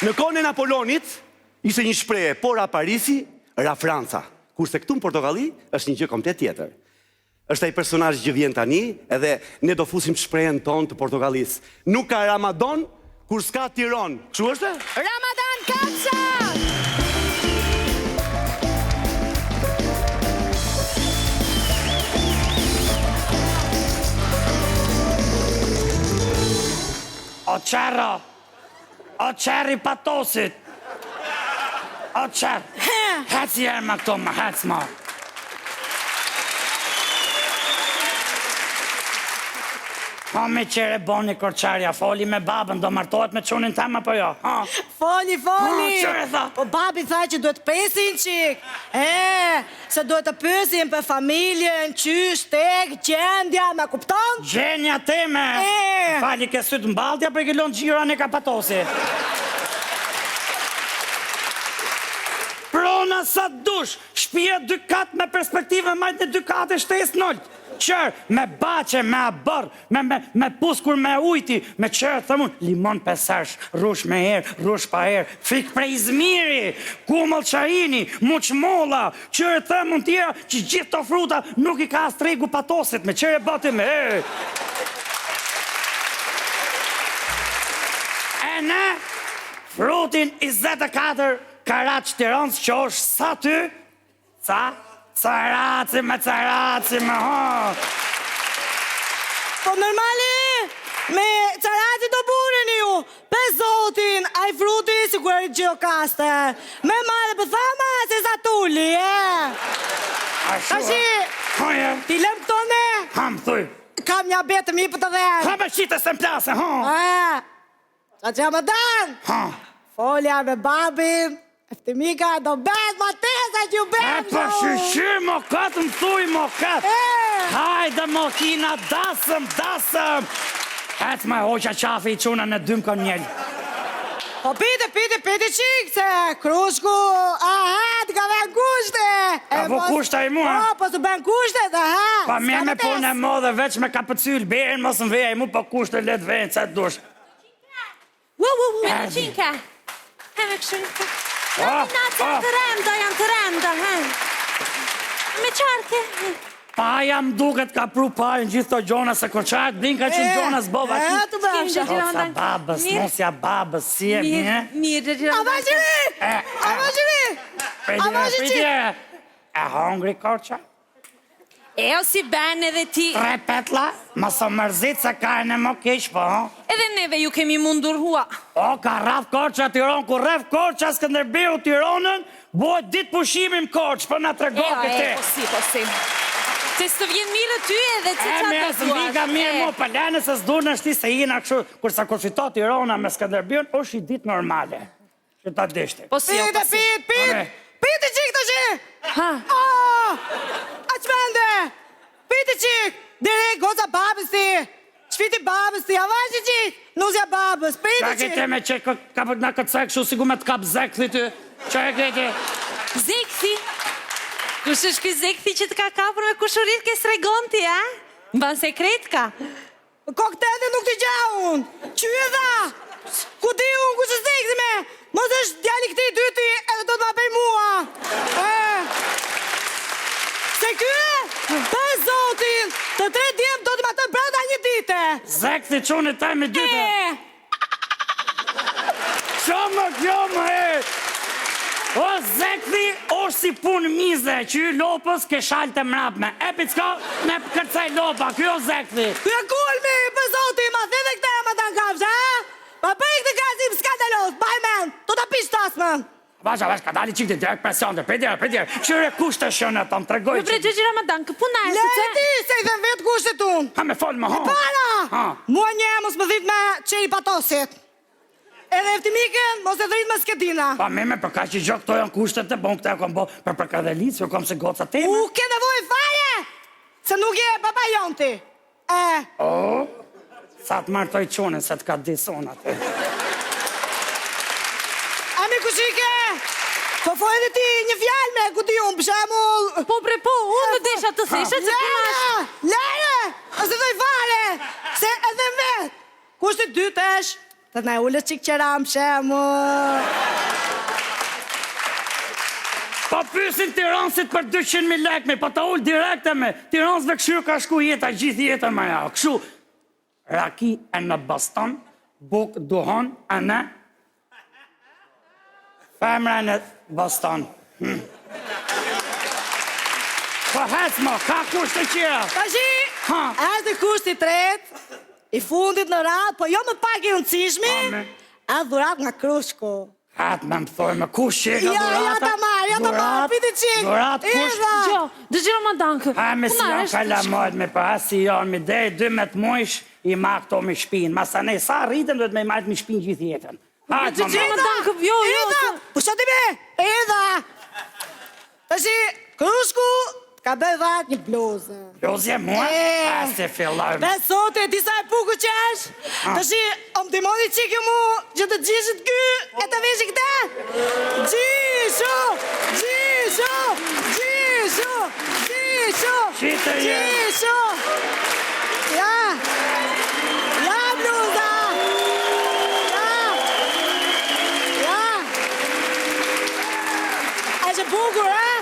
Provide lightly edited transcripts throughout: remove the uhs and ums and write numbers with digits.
Në kohën e Napoleonit, ishte një shprehje, por a Parisi, ra Franca. Kurse këtu në Portokalli, është një gjë komplet tjetër. Është ai personazh që vjen tani, edhe ne do fusim shprehjen tonë të Portokallis. Nuk ka Ramadan, kur s'ka Tiron. Kështu është? Ramadan Kaça! O qerra! O qerri patosit! O qerr! Hec jerë ma këto, ma hec ma! Ha me qere boni korqarja, foli me babën, do martohet me qunin tem apo jo? Foli! Qëre tha? Po babi tha që duhet pesin qik. Se duhet të pysim për familjen, qysh, tek, gjendja, me kupton? Gjenja teme! Fali ke sytë mbaldja për i gëllon gjira në ka patosi. Prona sa dush, shpia 2 kat me perspektive majtë në 2 kat e shtes nëllë. Qërë, me bache, me abër, me puskur me ujti, me qërë thëmun, limon pesersh, rush me herë, rush pa herë, fik prej Izmiri, kumëll qarini, muqmolla, qërë thëmun tjera që gjithë të fruta nuk i ka as tregu patosit, me qërë batim, E ne, frutin 24 karat Tiranës që është sa ty, sa? Caraci me, Po normali, me caraci do burin ju, për zotin, a i fruti si kërë gjokaste, me mare për thama se sa tulli, Tashi, ti lem këtone? Ham, thuj. Kam një betë mi për të dhe. Ha me qite se m'plase, Qa që më dan? Folja me babin, Eftimika do bet ma tesa që ju bet, Pa shëshir, mo këtë më thuj, mo këtë. Hajde, mo kina, dasëm. Hecë me hoqa qafi i quna në 2 kon njëllë. Po pite qik, se krushku, ka ven kushte. Ka vo kushte i mua? Po su ben kushte, Pa me punë e modhe veç me ka pëcyl, berin mos në veja i mu, po kushte let vejnë, që të dush. Qinka. Janë të remda, Me qarke. Pa jam duket ka pru parën gjithë të gjona se korqarët blinka që në gjona s'bova ki. Të bësha. Osa babës, mosja babës, si e mje. Mirë, Pritje, e hongri korqa? E o si ben edhe ti. 3 petla, ma së mërzit se ka e në më kesh, po. Edhe neve ju kemi mundur hua. O, ka raf korqa Tiron, ku ref korqa Skënderbeut Tironën, bojt ditë pushimin korq, për nga të regohë këte. Po si. Se së vjen mirë ty edhe që qatë të së vika mirë mu, për lene se s'dur në shti se jina këshu, kursa kur fito Tirona me Skënderbeun, është i ditë normale. Që ta deshte. Po si, Pite qik të shi! A që mende? Pite qik! Direk, goza babës ti! Qfiti babës ti, a vajshë qik! Nuzja babës, pite Qa qik! këte me që ka për nga këtë sekë shu, si ku me të kap zekthi ty? Qa e këte? Zekthi? Kush është këj zekthi që të ka kapër me kushurit ke sregon ti, Mban sekret ka? Koktete nuk të gjaun! Që e dha? Ku di unë ku që zekthi me? Mos është djali këti dyti edhe do të ma pej mua! Se kë, për zotin, të 3 djemë do të ma të brada një dite! Zekthi qunit taj me dyte! Qëmë, O, zekthi është si punë mize, që ju lopës ke shalë të mrapme. E picka me kërcaj lopa, kjo zekthi. Kjo kulmi, për zotin, ma thete këte e ma të në kafshë, Pa për i këtë gazim skandalos, bajmen, do të pish tasmën. Vasha, ka dali qikti direkt presion, për qyre kushte shënë ato, më tregoj që... Gjegji Ramadan, këpuna e se ti, se i dhe vetë kushtet unë. Ha me folë më E para, mua një mos më dhit me qeri patosit. Edhe Eftimiken, mos e dhit me skedina. Pa me për ka që gjokë këto janë kushtet e bon këta e kom bo për kadelicë, jo kom se goca teme. Ke nevoj fare, se nuk je baba jonti. Sa të martoj qone, se të ka dison atë. Ami kushike, po fojnë dhe ti një fjallë me, ku ti unë, për shemull... Po, unë në desha të theshe që punash... Lere, ose doj fare, se edhe vetë. Kushtet 2 tesh, Të na ullë qik qëram shemë. Po pysin Tiranësit për 200.000 lekme, po ta ullë direkte me. Tiranësve këshirë ka shku jeta, gjithë jetën me ja. Këshu, raki e në baston, buk duhon e në femra e në baston. Po hecë mo, ka kusht të qira. Tashi, Ha. është kushti tret, i fundit në radhë, po jo më pak i rëndësishmi, Ame. a dhurat nga Krushku. Hatë me më thoi me kush që e ka Ja, durata. ta marë, piti qik. Durat kush. Idha. Jo, dëgjiro më dankë. Ha me si janë kalamojt me pa, si janë me dej 12 mujsh, i ma këto me shpinë. Masa ne sa rritëm, duhet me i majtë me shpinë gjithë jetën. Hajtë më Idha. dankë, jo, jo, Idha, pushati me, idha. Tashi, Krushku ka bërë vat një bluzë. Lozje mua? A se fillojmë. Dhe sote, disa e puku që është, tashi, om të moni qikë mu, që të gjishët ky, e të vishë këte? Gjishu, gjishu, gjishu, gjishu, Qite je. gjishu. Ja, ja bluza, ja. E që bukur, e?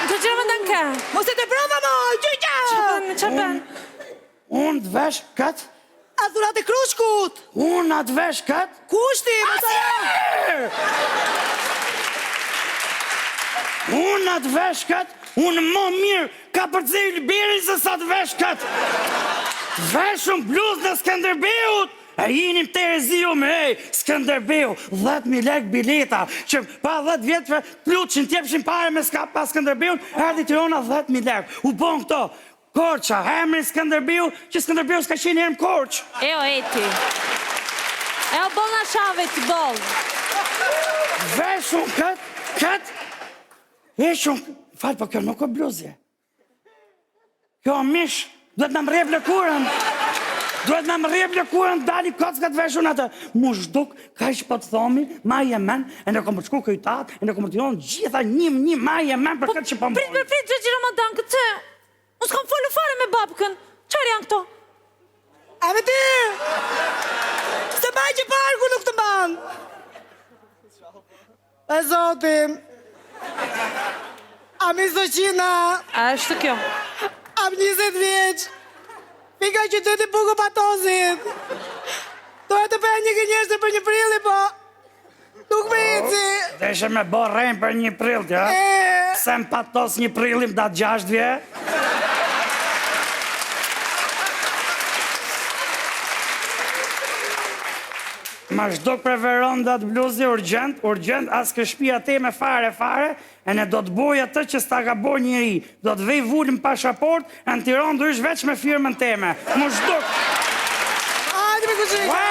Dëgjiro më dankë. Mos e të prova mo, gjyqa! Qa bën? Unë të vesh këtë, A dhurat e Krushkut! unë atë vesh këtë. Kushti, mos e Unë atë vesh këtë, unë më mirë ka përcejlë birin se sa të vesh këtë. Të vesh unë bluzë në Skanderbeut. A jinim të reziu me Skanderbeu, 10.000 lek bileta, që pa 10 vjetëve t'luqin t'jepshin pare me pa Skanderbeun, erdi Tirana 10.000 lek. U bon këto, Korqa, emrin Skanderbeu, që Skanderbeu s'ka qenë herë më Korq. Eo eti. Eo bol na shave ti bol. Vesh unë këtë, esh unë, falë, po kjo nuk o bluzje. Kjo o mish, duhet në mrejb lëkurën. Duhet në mrejb lëkurën, dali kockat vesh unë atë. Mu shduk, ka ish po të thomi, ma je men, e në kom përshku këjtat, e në kom përtinon gjitha një ma je men për këtë që po Prit, mbojnë. dëgjiro më dankë, të... Unë s'kam folu fare me babkën. Qërë janë këto? A me ti! Se baj që parku nuk të ban! E zotin! Am 20 A është kjo? am 20 vjeq! Pika qyteti buku patozit! Dohet të bëja një gënjeshtë për një prilli, po... Nuk me ici! Deshe me bo rejnë për një prill, tja? Se më patos një prillim da 6 vje? Ma shduk preferon datë bluzi urgent, as kë shpia te me fare, e ne do të boj atë që s'ta ka boj njëri. Do të vej vullin pasaport, e në Tiranë do ish veç me firmën teme. Më shduk. Ajde me kuqik!